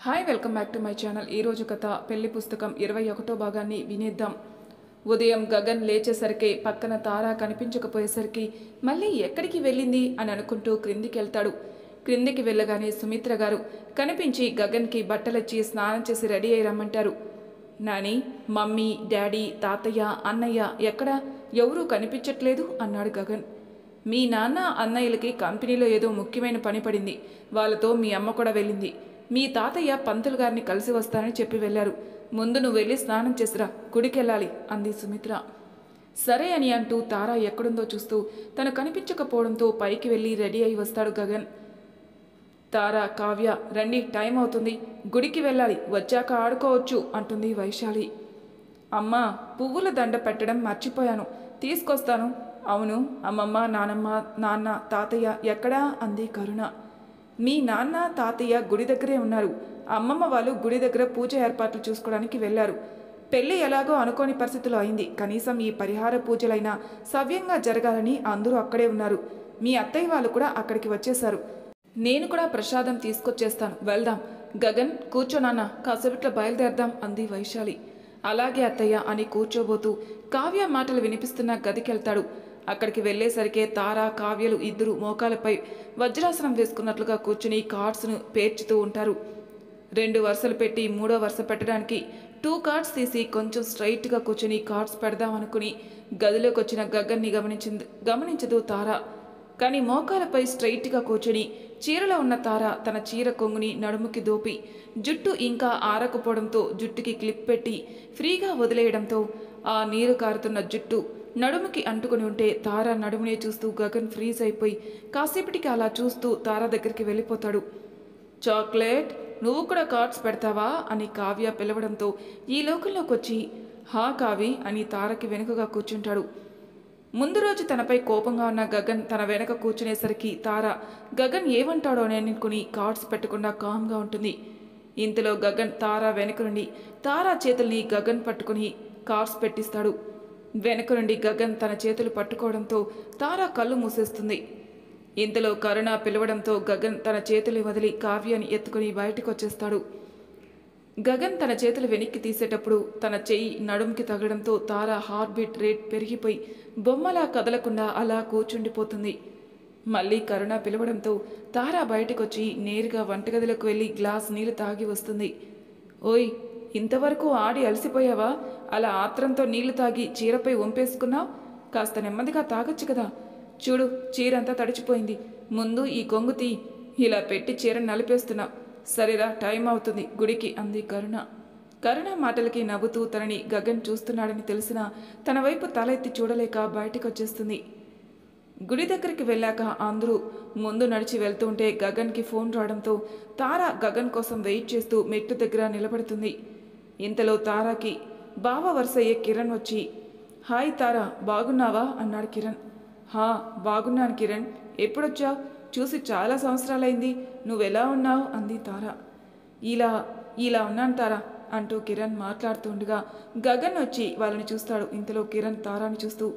Hi welcome back to my channel. ఈరోజు కథ పెళ్లి పుస్తకం 21వ భాగాన్ని వినేద్దాం. ఉదయం గగన్ లేచేసరికి పక్కన తార కనిపించకపోయేసరికి మళ్ళీ ఎక్కడికి వెళ్ళింది అని అనుకుంటూ క్రిందికి వెళ్తాడు. క్రిందికి వెళ్ళగానే సుమిత్ర గారు కనిపించి గగన్కి బట్టలొచ్చి స్నానం చేసి రెడీ అయ్యి రమ్మంటారు. నాని, మమ్మీ, డాడీ, తాతయ్య, అన్నయ్య ఎక్కడా? ఎవరూ కనిపించట్లేదు అన్నాడు గగన్. మీ నాన్న అన్నయ్యలకి కంపెనీలో ఏదో ముఖ్యమైన పని పడింది. వాళ్ళతో మీ అమ్మ కూడా వెళ్ళింది. మీ తాతయ్య పంతులు గారిని కలిసి వస్తానని చెప్పి వెళ్ళారు. ముందు నువ్వు వెళ్ళి స్నానం చేసిరా, గుడికెళ్ళాలి అంది సుమిత్ర. సరే అని అంటూ తార ఎక్కడుందో చూస్తూ తను కనిపించకపోవడంతో పైకి వెళ్ళి రెడీ అయి వస్తాడు గగన్. తార, కావ్య రండి, టైం అవుతుంది, గుడికి వెళ్ళాలి, వచ్చాక ఆడుకోవచ్చు అంటుంది వైశాలి. అమ్మా, పువ్వుల దండ పెట్టడం మర్చిపోయాను, తీసుకొస్తాను. అవును, అమ్మమ్మ, నానమ్మ, నాన్న, తాతయ్య ఎక్కడా అంది కరుణ. మీ నాన్న తాతయ్య గుడి దగ్గరే ఉన్నారు. అమ్మమ్మ వాళ్ళు గుడి దగ్గర పూజ ఏర్పాట్లు చూసుకోవడానికి వెళ్ళారు. పెళ్ళి ఎలాగో అనుకోని పరిస్థితులు అయింది. కనీసం ఈ పరిహార పూజలైనా సవ్యంగా జరగాలని అందరూ అక్కడే ఉన్నారు. మీ అత్తయ్య వాళ్ళు కూడా అక్కడికి వచ్చేశారు. నేను కూడా ప్రసాదం తీసుకొచ్చేస్తాను, వెళ్దాం. గగన్, కూర్చోనాన్న, కాసేపట్లో బయలుదేరదాం అంది వైశాలి. అలాగే అత్తయ్య అని కూర్చోబోతూ కావ్య మాటలు వినిపిస్తున్న గదికెళ్తాడు. అక్కడికి వెళ్లేసరికే తార, కావ్యలు ఇద్దరు మోకాలపై వజ్రాసనం వేసుకున్నట్లుగా కూర్చుని కార్డ్స్ను పేర్చుతూ ఉంటారు. 2 వరుసలు పెట్టి 3వ వరుస పెట్టడానికి 2 కార్డ్స్ తీసి కొంచెం స్ట్రైట్గా కూర్చుని కార్డ్స్ పెడదామనుకుని గదిలోకి వచ్చిన గగన్ని గమనించదు తార. కానీ మోకాలపై స్ట్రైట్గా కూర్చుని చీరలో ఉన్న తార తన చీర కొంగుని నడుముకి దోపి జుట్టు ఇంకా ఆరకపోవడంతో జుట్టుకి క్లిప్ పెట్టి ఫ్రీగా వదిలేయడంతో ఆ నీరు కారుతున్న జుట్టు నడుముకి అంటుకుని ఉంటే తార నడుమునే చూస్తూ గగన్ ఫ్రీజ్ అయిపోయి కాసేపటికి అలా చూస్తూ తార దగ్గరికి వెళ్ళిపోతాడు. చాక్లెట్, నువ్వు కూడా కార్డ్స్ పెడతావా అని కావ్య పిలవడంతో ఈ లోకంలోకి వచ్చి హా కావి అని తారకి వెనుకగా కూర్చుంటాడు. ముందు రోజు తనపై కోపంగా ఉన్న గగన్ తన వెనక కూర్చునేసరికి తార గగన్ ఏమంటాడో అని అనుకుని కార్డ్స్ పెట్టకుండా కామ్గా ఉంటుంది. ఇంతలో గగన్ తార వెనుక నుండి తార చేతుల్ని గగన్ పట్టుకుని కార్డ్స్ పెట్టిస్తాడు. వెనుక నుండి గగన్ తన చేతులు పట్టుకోవడంతో తార కళ్ళు మూసేస్తుంది. ఇంతలో కరుణ పిలవడంతో గగన్ తన చేతులు వదిలి కావ్యాన్ని ఎత్తుకుని బయటకు వచ్చేస్తాడు. గగన్ తన చేతులు వెనక్కి తీసేటప్పుడు తన చెయ్యి నడుముకి తగడంతో తార హార్ట్ బీట్ రేట్ పెరిగిపోయి బొమ్మలా కదలకుండా అలా కూర్చుండిపోతుంది. మళ్ళీ కరుణ పిలవడంతో తార బయటకొచ్చి నేరుగా వంటగదిలోకి వెళ్ళి గ్లాస్ నీళ్లు తాగి వస్తుంది. ఓయ్, ఇంతవరకు ఆడి అలసిపోయావా? అలా ఆత్రంతో నీళ్లు తాగి చీరపై వంపేసుకున్నావు? కాస్త నెమ్మదిగా తాగొచ్చు కదా. చూడు, చీరంతా తడిచిపోయింది. ముందు ఈ కొంగు తీ. ఇలా పెట్టి చీర నలిపేస్తున్నావు. సరేరా, టైం అవుతుంది, గుడికి అంది కరుణ. కరుణ మాటలకి నవ్వుతూ తనని గగన్ చూస్తున్నాడని తెలిసినా తన వైపు తల ఎత్తి చూడలేక బయటకు వచ్చేస్తుంది. గుడి దగ్గరికి వెళ్ళాక అందరూ ముందు నడిచి వెళ్తుంటే గగన్కి ఫోన్ రావడంతో తార గగన్ కోసం వెయిట్ చేస్తూ మెట్టు దగ్గర నిలబడుతుంది. ఇంతలో తారాకి బావ వరుసయ్యే కిరణ్ వచ్చి హాయ్ తార, బాగున్నావా అన్నాడు కిరణ్. హా, బాగున్నాను కిరణ్, ఎప్పుడొచ్చావు? చూసి చాలా సంవత్సరాలైంది, నువ్వెలా ఉన్నావు అంది తార. ఇలా ఉన్నాను తార అంటూ కిరణ్ మాట్లాడుతుండగా గగన్ వచ్చి వాళ్ళని చూస్తాడు. ఇంతలో కిరణ్ తారాని చూస్తూ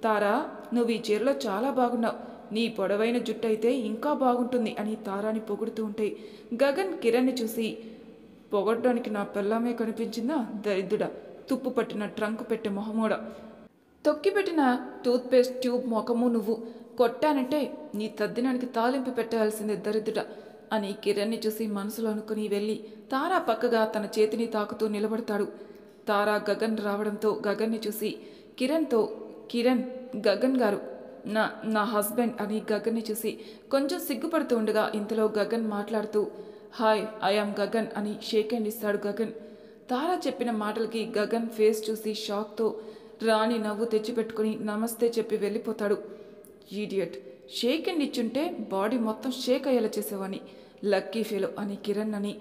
తారా, నువ్వు ఈ చీరలో చాలా బాగున్నావు, నీ పొడవైన జుట్టు అయితే ఇంకా బాగుంటుంది అని తారాని పొగుడుతూ ఉంటే గగన్ కిరణ్ని చూసి పొగడడానికి నా పిల్లమే కనిపించిందా దరిద్రుడా, తుప్పు పట్టిన ట్రంక్ పెట్టే మొహమూడ, తొక్కిపెట్టిన టూత్పేస్ట్ ట్యూబ్ మొఖము, నువ్వు కొట్టానంటే నీ తద్దినానికి తాలింపు పెట్టాల్సిందే దరిద్రుడా అని కిరణ్ని చూసి మనసులో అనుకుని వెళ్ళి తారా పక్కగా తన చేతిని తాకుతూ నిలబడతాడు. తారా గగన్ రావడంతో గగన్ని చూసి కిరణ్తో కిరణ్, గగన్ గారు నా హస్బెండ్ అని గగన్ని చూసి కొంచెం సిగ్గుపడుతూ ఉండగా ఇంతలో గగన్ మాట్లాడుతూ హాయ్, ఐఆమ్ గగన్ అని షేక్ హ్యాండ్ ఇస్తాడు గగన్. తారా చెప్పిన మాటలకి గగన్ ఫేస్ చూసి షాక్తో రాణి నవ్వు తెచ్చిపెట్టుకుని నమస్తే చెప్పి వెళ్ళిపోతాడు. ఈడియట్, షేక్ హ్యాండ్ ఇచ్చుంటే బాడీ మొత్తం షేక్ అయ్యేలా చేసేవాని, లక్కీ ఫెలో అని కిరణ్ అని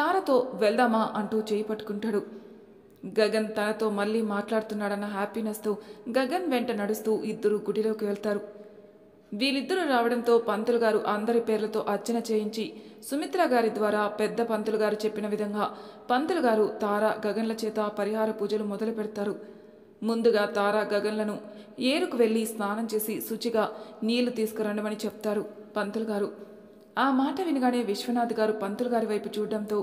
తారతో వెళ్దామా అంటూ చేయి పట్టుకుంటాడు. గగన్ తనతో మళ్ళీ మాట్లాడుతున్నాడన్న హ్యాపీనెస్తో గగన్ వెంట నడుస్తూ ఇద్దరు గుడిలోకి వెళ్తారు. వీళ్ళిద్దరూ రావడంతో పంతులు గారు అందరి పేర్లతో అర్చన చేయించి సుమిత్ర గారి ద్వారా పెద్ద పంతులు గారు చెప్పిన విధంగా పంతులు గారు తార గగన్ల చేత పరిహార పూజలు మొదలు పెడతారు. ముందుగా తార గగన్లను ఏరుకు వెళ్ళి స్నానం చేసి శుచిగా నీళ్లు తీసుకురండమని చెప్తారు పంతులు గారు. ఆ మాట వినగానే విశ్వనాథ్ గారు పంతులు గారి వైపు చూడడంతో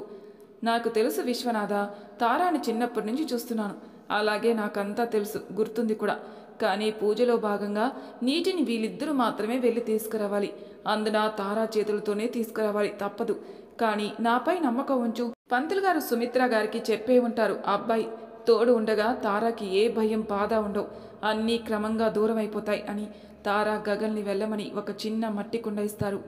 నాకు తెలుసు విశ్వనాథ, తారాని చిన్నప్పటి నుంచి చూస్తున్నాను. అలాగే నాకంతా తెలుసు, గుర్తుంది కూడా. కానీ పూజలో భాగంగా నీటిని వీళ్ళిద్దరూ మాత్రమే వెళ్ళి తీసుకురావాలి. అందున తారా చేతులతోనే తీసుకురావాలి, తప్పదు. కానీ నాపై నమ్మకం ఉంచు. పంతులు గారు సుమిత్ర గారికి చెప్పే ఉంటారు, అబ్బాయి తోడు ఉండగా తారాకి ఏ భయం బాధ ఉండవు, అన్నీ క్రమంగా దూరం అయిపోతాయి అని. తారా గగన్ని వెళ్ళమని ఒక చిన్న మట్టి కుండ ఇస్తారు.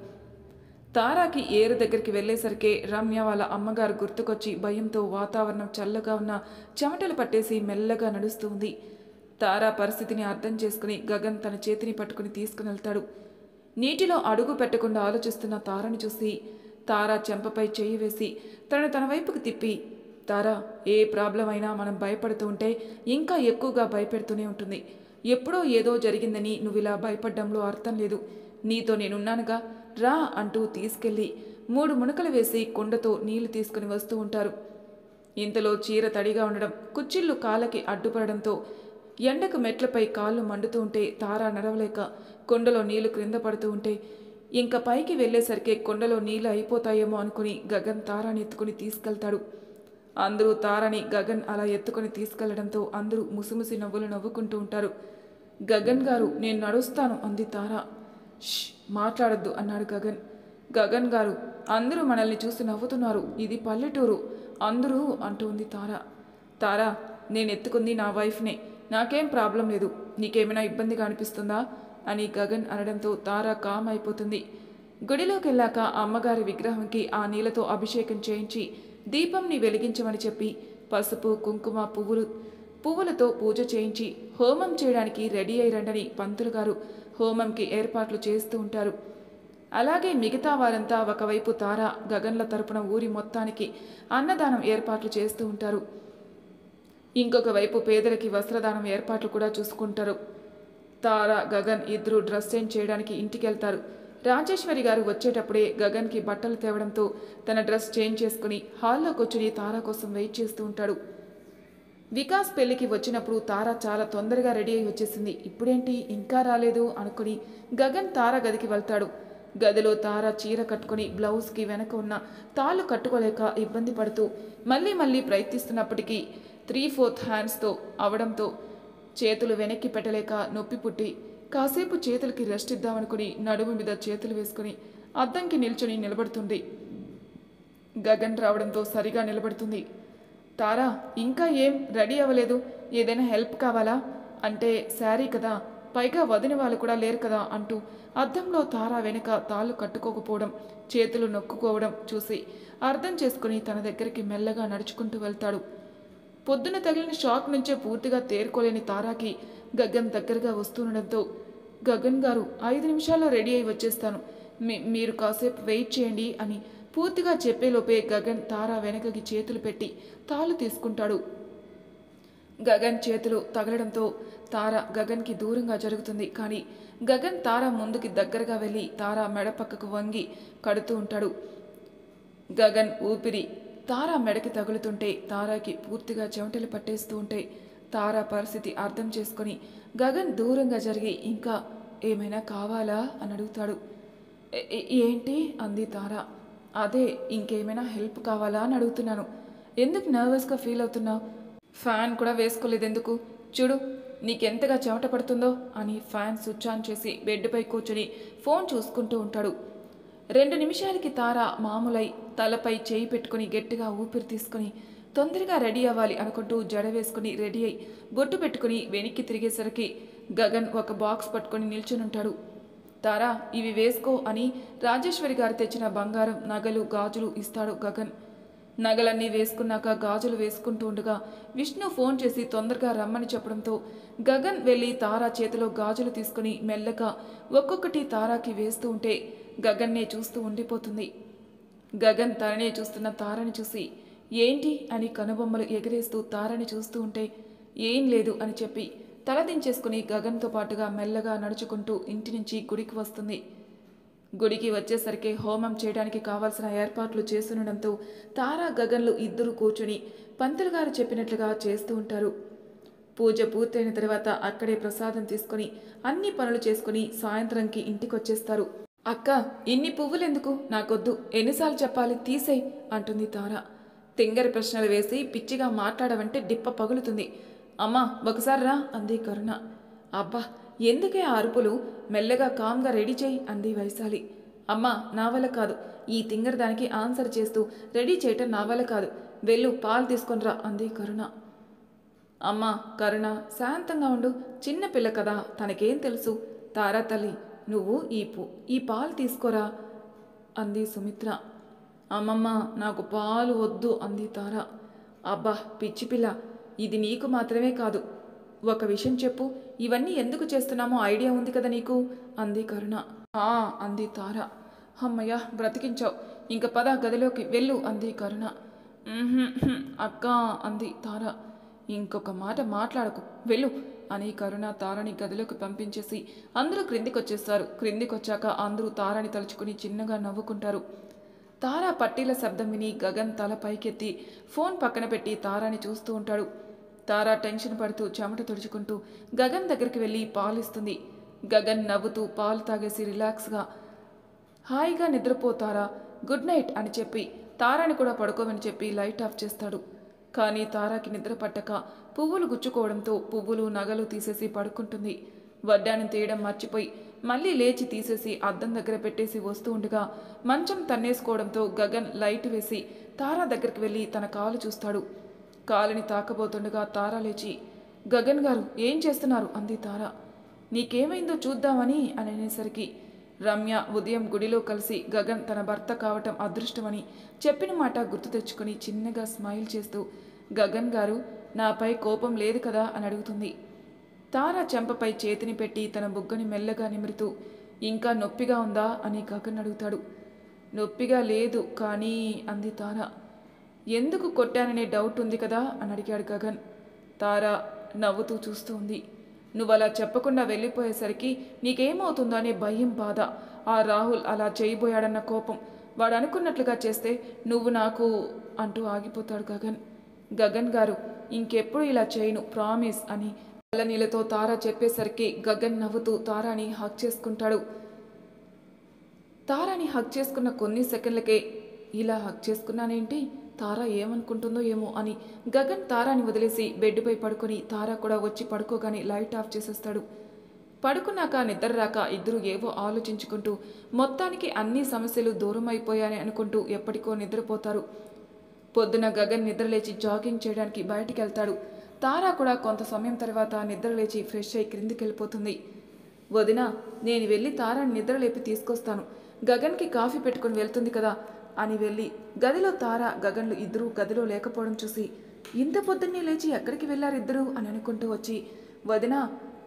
తారాకి ఏరు దగ్గరికి వెళ్ళేసరికి రమ్య వాళ్ళ అమ్మగారు గుర్తుకొచ్చి భయంతో వాతావరణం చల్లగా ఉన్న చెమటలు పట్టేసి మెల్లగా నడుస్తూ ఉంది. తారా పరిస్థితిని అర్థం చేసుకుని గగన్ తన చేతిని పట్టుకుని తీసుకుని వెళ్తాడు. నీటిలో అడుగు పెట్టకుండా ఆలోచిస్తున్న తారని చూసి తారా చెంపపై చెయ్యి వేసి తన వైపుకి తిప్పి, తారా, ఏ ప్రాబ్లం అయినా మనం భయపడుతూ ఉంటే ఇంకా ఎక్కువగా భయపెడుతూనే ఉంటుంది. ఎప్పుడో ఏదో జరిగిందని నువ్వు ఇలా భయపడ్డంలో అర్థం లేదు. నీతో నేనున్నానుగా, రా అంటూ తీసుకెళ్ళి 3 మునకలు వేసి కుండతో నీళ్లు తీసుకుని వస్తూ ఉంటారు. ఇంతలో చీర తడిగా ఉండడం, కుచ్చిళ్ళు కాళ్ళకి అడ్డుపడడంతో ఎండకు మెట్లపై కాళ్ళు మండుతూ ఉంటే తారా నడవలేక కుండలో నీళ్లు క్రింద పడుతూ ఉంటే ఇంకా పైకి వెళ్లేసరికి కుండలో నీళ్లు అయిపోతాయేమో అనుకుని గగన్ తారాని ఎత్తుకుని తీసుకెళ్తాడు. అందరూ తారాని గగన్ అలా ఎత్తుకుని తీసుకెళ్లడంతో అందరూ ముసిముసి నవ్వులు నవ్వుకుంటూ ఉంటారు. గగన్ గారు, నేను నడుస్తాను అంది తారా. ష్, మాట్లాడొద్దు అన్నాడు గగన్. గగన్ గారు, అందరూ మనల్ని చూసి నవ్వుతున్నారు, ఇది పల్లెటూరు అందరూ అంటూ ఉంది తారా. తారా, నేను ఎత్తుకుంది నా వైఫ్నే, నాకేం ప్రాబ్లం లేదు, నీకేమైనా ఇబ్బందిగా అనిపిస్తుందా అని గగన్ అనడంతో తారా కామ్ అయిపోతుంది. గుడిలోకి వెళ్ళాక అమ్మగారి విగ్రహంకి ఆ నీళ్లతో అభిషేకం చేయించి దీపంని వెలిగించమని చెప్పి పసుపు కుంకుమ పువ్వులతో పూజ చేయించి హోమం చేయడానికి రెడీ అయి రండని పంతులు గారు హోమంకి ఏర్పాట్లు చేస్తూ ఉంటారు. అలాగే మిగతా వారంతా ఒకవైపు తారా గగన్ల తరపున ఊరి మొత్తానికి అన్నదానం ఏర్పాట్లు చేస్తూ ఉంటారు. ఇంకొక వైపు పేదలకి వస్త్రదానం ఏర్పాట్లు కూడా చూసుకుంటారు. తారా గగన్ ఇద్దరు డ్రెస్ చేంజ్ చేయడానికి ఇంటికి వెళ్తారు. రాజేశ్వరి గారు వచ్చేటప్పుడే గగన్కి బట్టలు తేవడంతో తన డ్రెస్ చేంజ్ చేసుకుని హాల్లో కూర్చుని తారా కోసం వెయిట్ చేస్తూ ఉంటాడు. వికాస్ పెళ్లికి వచ్చినప్పుడు తారా చాలా తొందరగా రెడీ అయి వచ్చేసింది. ఇప్పుడేంటి ఇంకా రాలేదు అనుకుని గగన్ తారా గదికి వెళ్తాడు. గదిలో తారా చీర కట్టుకుని బ్లౌజ్కి వెనక ఉన్న తాళ్ళు కట్టుకోలేక ఇబ్బంది పడుతూ మళ్ళీ ప్రయత్నిస్తున్నప్పటికీ 3/4 హ్యాండ్స్తో అవడంతో చేతులు వెనక్కి పెట్టలేక నొప్పి పుట్టి కాసేపు చేతులకి రెస్ట్ ఇద్దామనుకుని నడుము మీద చేతులు వేసుకుని అద్దంకి నిల్చుని నిలబడుతుంది. గగన్ రావడంతో సరిగా నిలబడుతుంది. తారా, ఇంకా ఏం రెడీ అవ్వలేదు, ఏదైనా హెల్ప్ కావాలా అంటే శారీ కదా, పైగా వదిన వాళ్ళు కూడా లేరు కదా అంటూ అద్దంలో తారా వెనుక తాళ్ళు కట్టుకోకపోవడం చేతులు నొక్కుకోవడం చూసి అర్థం చేసుకుని తన దగ్గరికి మెల్లగా నడుచుకుంటూ వెళ్తాడు. పొద్దున తగిలిన షాక్ నుంచే పూర్తిగా తేరుకోలేని తారాకి గగన్ దగ్గరగా వస్తుండడంతో, గగన్ గారు 5 నిమిషాల్లో రెడీ అయి వచ్చేస్తాను, మీరు కాసేపు వెయిట్ చేయండి అని పూర్తిగా చెప్పేలోపే గగన్ తారా వెనకకి చేతులు పెట్టి తాళ్ళు తీసుకుంటాడు. గగన్ చేతులు తగలడంతో తారా గగన్కి దూరంగా జరుగుతుంది. కానీ గగన్ తారా ముందుకి దగ్గరగా వెళ్ళి తారా మెడ పక్కకు వంగి కడుతూ ఉంటాడు. గగన్ ఊపిరి తారా మెడకి తగులుతుంటే తారాకి పూర్తిగా చెమటలు పట్టేస్తూ ఉంటే తారా పరిస్థితి అర్థం చేసుకొని గగన్ దూరంగా జరిగి ఇంకా ఏమైనా కావాలా అని అడుగుతాడు. ఏంటి అంది తారా. అదే, ఇంకేమైనా హెల్ప్ కావాలా అని అడుగుతున్నాను. ఎందుకు నర్వస్గా ఫీల్ అవుతున్నావు? ఫ్యాన్ కూడా వేసుకోలేదెందుకు? చూడు నీకెంతగా చెమట పడుతుందో అని ఫ్యాన్ స్విచ్ ఆన్ చేసి బెడ్పై కూర్చొని ఫోన్ చూసుకుంటూ ఉంటాడు. 2 నిమిషాలకి తారా మామూలై తలపై చేయి పెట్టుకుని గట్టిగా ఊపిరి తీసుకుని తొందరగా రెడీ అవ్వాలి అనుకుంటూ జడ వేసుకుని రెడీ అయి బొట్టు పెట్టుకుని వెనక్కి తిరిగేసరికి గగన్ ఒక బాక్స్ పట్టుకొని నిల్చునుంటాడు. తారా, ఇవి వేసుకో అని రాజేశ్వరి గారు తెచ్చిన బంగారం నగలు గాజులు ఇస్తాడు గగన్. నగలన్నీ వేసుకున్నాక గాజులు వేసుకుంటూ ఉండగా విష్ణు ఫోన్ చేసి తొందరగా రమ్మని చెప్పడంతో గగన్ వెళ్ళి తారా చేతిలో గాజులు తీసుకుని మెల్లగా ఒక్కొక్కటి తారాకి వేస్తూ ఉంటే గగన్నే చూస్తూ ఉండిపోతుంది. గగన్ తననే చూస్తున్న తారని చూసి ఏంటి అని కనుబొమ్మలు ఎగరేస్తూ తారని చూస్తూ ఉంటే ఏం లేదు అని చెప్పి తల దించేసుకుని గగన్తో పాటుగా మెల్లగా నడుచుకుంటూ ఇంటి నుంచి గుడికి వస్తుంది. గుడికి వచ్చేసరికి హోమం చేయడానికి కావాల్సిన ఏర్పాట్లు చేస్తుండడంతో తారా గగన్లు ఇద్దరు కూర్చుని పంతులు గారు చెప్పినట్లుగా చేస్తూ ఉంటారు. పూజ పూర్తయిన తర్వాత అక్కడే ప్రసాదం తీసుకుని అన్ని పనులు చేసుకుని సాయంత్రంకి ఇంటికొచ్చేస్తారు. అక్క, ఇన్ని పువ్వులెందుకు? నాకొద్దు, ఎన్నిసార్లు చెప్పాలి, తీసేయ్ అంటుంది తారా. తింగరి ప్రశ్నలు వేసి పిచ్చిగా మాట్లాడవంటే డిప్ప పగులుతుంది. అమ్మా ఒకసారి రా అంది కరుణ. అబ్బా ఎందుకే ఆ అరుపులు, మెల్లగా కామ్గా రెడీ చేయి అంది వైశాలి. అమ్మా నా వల్ల కాదు, ఈ తింగరి దానికి ఆన్సర్ చేస్తూ రెడీ చేయటం నా వల్ల కాదు, వెళ్ళు పాలు తీసుకొనిరా అంది కరుణ. అమ్మా కరుణ శాంతంగా ఉండు, చిన్న పిల్ల కదా, తనకేం తెలుసు. తారా తల్లి నువ్వు ఈ పాలు తీసుకోరా అంది సుమిత్ర. అమ్మమ్మ నాకు పాలు వద్దు అంది తార. అబ్బా పిచ్చి పిల్ల, ఇది నీకు మాత్రమే కాదు. ఒక విషయం చెప్పు, ఇవన్నీ ఎందుకు చేస్తున్నామో ఐడియా ఉంది కదా నీకు అంది కరుణ. అంది తార. అమ్మయ్య బ్రతికించావు, ఇంక పద గదిలోకి వెళ్ళు అంది కరుణ. అక్క అంది తార. ఇంకొక మాట మాట్లాడకు, వెళ్ళు అని కరుణ తారని గదిలోకి పంపించేసి అందరూ క్రిందికొచ్చేస్తారు. క్రిందికొచ్చాక అందరూ తారని తలుచుకుని చిన్నగా నవ్వుకుంటారు. తారా పట్టీల శబ్దం విని గగన్ తల పైకెత్తి ఫోన్ పక్కన పెట్టి తారాని చూస్తూ ఉంటాడు. తారా టెన్షన్ పడుతూ చెమట తుడుచుకుంటూ గగన్ దగ్గరికి వెళ్ళి పాలిస్తుంది. గగన్ నవ్వుతూ పాలు తాగేసి రిలాక్స్గా హాయిగా నిద్రపోతారా, గుడ్ నైట్ అని చెప్పి తారాని కూడా పడుకోమని చెప్పి లైట్ ఆఫ్ చేస్తాడు. కానీ తారాకి నిద్ర పట్టక పువ్వులు గుచ్చుకోవడంతో పువ్వులు నగలు తీసేసి పడుకుంటుంది. వడ్డానం తీయడం మర్చిపోయి మళ్ళీ లేచి తీసేసి అద్దం దగ్గర పెట్టేసి వస్తూ ఉండగా మంచం తన్నేసుకోవడంతో గగన్ లైట్ వేసి తారా దగ్గరికి వెళ్ళి తన కాలు చూస్తాడు. కాలుని తాకబోతుండగా తారా లేచి, గగన్ గారు ఏం చేస్తున్నారు అంది తార. నీకేమైందో చూద్దామని అని అనేసరికి రమ్య ఉదయం గుడిలో కలిసి గగన్ తన భర్త కావటం అదృష్టమని చెప్పిన మాట గుర్తు తెచ్చుకొని చిన్నగా స్మైల్ చేస్తూ, గగన్ గారు నాపై కోపం లేదు కదా అని అడుగుతుంది. తార చెంపపై చేతిని పెట్టి తన బుగ్గని మెల్లగా నిమురుతూ, ఇంకా నొప్పిగా ఉందా అని గగన్ అడుగుతాడు. నొప్పిగా లేదు కానీ అంది తార. ఎందుకు కొట్టాననే డౌట్ ఉంది కదా అని అడిగాడు గగన్. తార నవ్వుతూ చూస్తూ ఉంది. నువ్వలా చెప్పకుండా వెళ్ళిపోయేసరికి నీకేమవుతుందో అనే భయం, బాధ. ఆ రాహుల్ అలా చేయబోయాడన్న కోపం, వాడు అనుకున్నట్లుగా చేస్తే నువ్వు నాకు అంటూ ఆగిపోతాడు గగన్. గగన్ గారు ఇంకెప్పుడు ఇలా చేయను ప్రామిస్ అని నీళ్ళతో తార చెప్పేసరికి గగన్ నవ్వుతూ తారాని హక్ చేసుకుంటాడు. తారాని హక్ చేసుకున్న కొన్ని సెకండ్లకే ఇలా హక్ చేసుకున్నానేంటి, తార ఏమనుకుంటుందో ఏమో అని గగన్ తారాని వదిలేసి బెడ్పై పడుకొని తార కూడా వచ్చి పడుకోగానే లైట్ ఆఫ్ చేసేస్తాడు. పడుకున్నాక నిద్ర రాక ఇద్దరు ఏవో ఆలోచించుకుంటూ మొత్తానికి అన్ని సమస్యలు దూరం అయిపోయాయని అనుకుంటూ ఎప్పటికో నిద్రపోతారు. పొద్దున గగన్ నిద్రలేచి జాగింగ్ చేయడానికి బయటికి వెళ్తాడు. తారా కూడా కొంత సమయం తర్వాత నిద్రలేచి ఫ్రెష్ అయి క్రిందికి వెళ్ళిపోతుంది. వదిన నేను వెళ్ళి తారాని నిద్రలేపి తీసుకొస్తాను, గగన్కి కాఫీ పెట్టుకుని వెళ్తుంది కదా అని వెళ్ళి గదిలో తార గగన్లు ఇద్దరూ గదిలో లేకపోవడం చూసి ఇంత పొద్దున్నే లేచి ఎక్కడికి వెళ్ళారిద్దరూ అని అనుకుంటూ వచ్చి, వదిన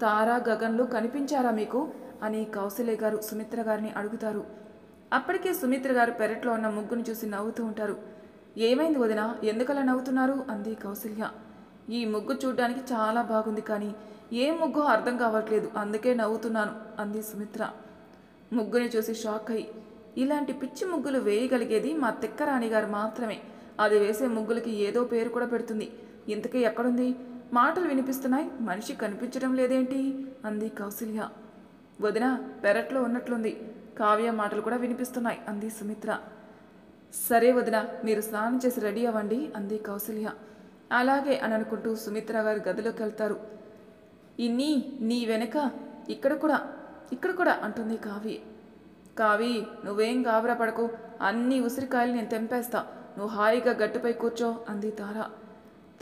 తారా గగన్లు కనిపించారా మీకు అని కౌశల్య గారు సుమిత్ర గారిని అడుగుతారు. అప్పటికే సుమిత్ర గారు పెరట్లో ఉన్న ముగ్గును చూసి నవ్వుతూ ఉంటారు. ఏమైంది వదిన, ఎందుకలా నవ్వుతున్నారు అంది కౌశల్య. ఈ ముగ్గు చూడ్డానికి చాలా బాగుంది కానీ ఏ ముగ్గు అర్థం కావట్లేదు, అందుకే నవ్వుతున్నాను అంది సుమిత్ర. ముగ్గుని చూసి షాక్ అయ్యి, ఇలాంటి పిచ్చి ముగ్గులు వేయగలిగేది మా తిక్కరాణి గారు మాత్రమే, అది వేసే ముగ్గులకి ఏదో పేరు కూడా పెడుతుంది, ఇంతకీ ఎక్కడుంది, మాటలు వినిపిస్తున్నాయి మనిషి కనిపించడం లేదేంటి అంది కౌశల్య. వదిన పెరట్లో ఉన్నట్లుంది, కావ్య మాటలు కూడా వినిపిస్తున్నాయి అంది సుమిత్ర. సరే వదిన మీరు స్నానం చేసి రెడీ అవ్వండి అంది కౌశల్య. అలాగే అని అనుకుంటూ సుమిత్ర గారు గదిలోకి వెళ్తారు. ఇన్ని నీ వెనక ఇక్కడ కూడా అంటుంది కావి. కావి నువ్వేం గాబరా పడకు, అన్ని ఉసిరికాయలు నేను తెంపేస్తా, నువ్వు హాయిగా గట్టుపై కూర్చో అంది తార.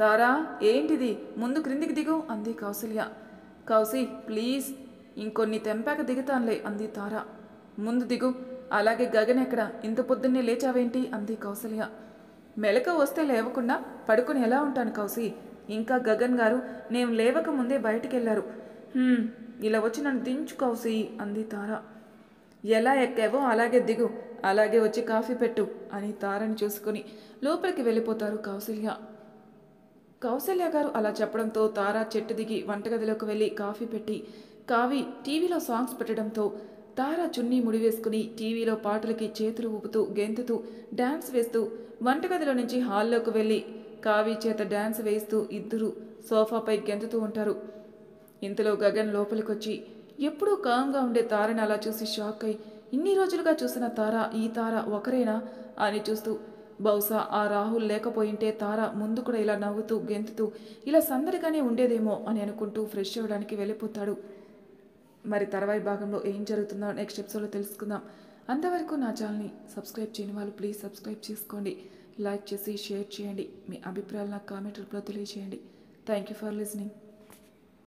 తారా ఏంటిది, ముందు క్రిందికి దిగు అంది కౌశల్య. కౌసి ప్లీజ్, ఇంకొన్ని తెంపాక దిగుతానులే అంది తార. ముందు దిగు. అలాగే గగన్ ఎక్కడ, ఇంత పొద్దున్నే లేచావేంటి అంది కౌశల్య. మెలక వస్తే లేవకుండా పడుకుని ఎలా ఉంటాను కౌసి, ఇంకా గగన్ గారు నేను లేవక ముందే బయటికి వెళ్ళారు. ఇలా వచ్చి నన్ను దించు కౌసి అంది తార. ఎలా ఎక్కావో అలాగే దిగు, అలాగే వచ్చి కాఫీ పెట్టు అని తారని చూసుకుని లోపలికి వెళ్ళిపోతారు కౌశల్య. కౌశల్య గారు అలా చెప్పడంతో తార చెట్టు దిగి వంటగదిలోకి వెళ్ళి కాఫీ పెట్టి కావి టీవీలో సాంగ్స్ పెట్టడంతో తార చున్నీ ముడివేసుకుని టీవీలో పాటలకి చేతులు ఊపుతూ గెంతుతూ డ్యాన్స్ వేస్తూ వంటగదిలో నుంచి హాల్లోకి వెళ్ళి కావి చేత డ్యాన్స్ వేస్తూ ఇద్దరు సోఫాపై గెంతుతూ ఉంటారు. ఇంతలో గగన్ లోపలికొచ్చి ఎప్పుడూ కామ్గా ఉండే తారని అలా చూసి షాక్ అయి, ఇన్ని రోజులుగా చూసిన తార ఈ తార ఒకరేనా అని చూస్తూ బహుశా ఆ రాహుల్ లేకపోయింటే తార ముందు కూడా ఇలా నవ్వుతూ గెంతుతూ ఇలా సందడిగానే ఉండేదేమో అని అనుకుంటూ ఫ్రెష్ అవ్వడానికి వెళ్ళిపోతాడు. మరి తర్వాయి భాగంలో ఏం జరుగుతుందో నెక్స్ట్ ఎపిసోడ్లో తెలుసుకుందాం. అంతవరకు నా ఛానల్ని సబ్స్క్రైబ్ చేయని వాళ్ళు ప్లీజ్ సబ్స్క్రైబ్ చేసుకోండి. లైక్ చేసి షేర్ చేయండి. మీ అభిప్రాయాలు నాకు కామెంట్ రూపంలో తెలియజేయండి. Thank you for listening.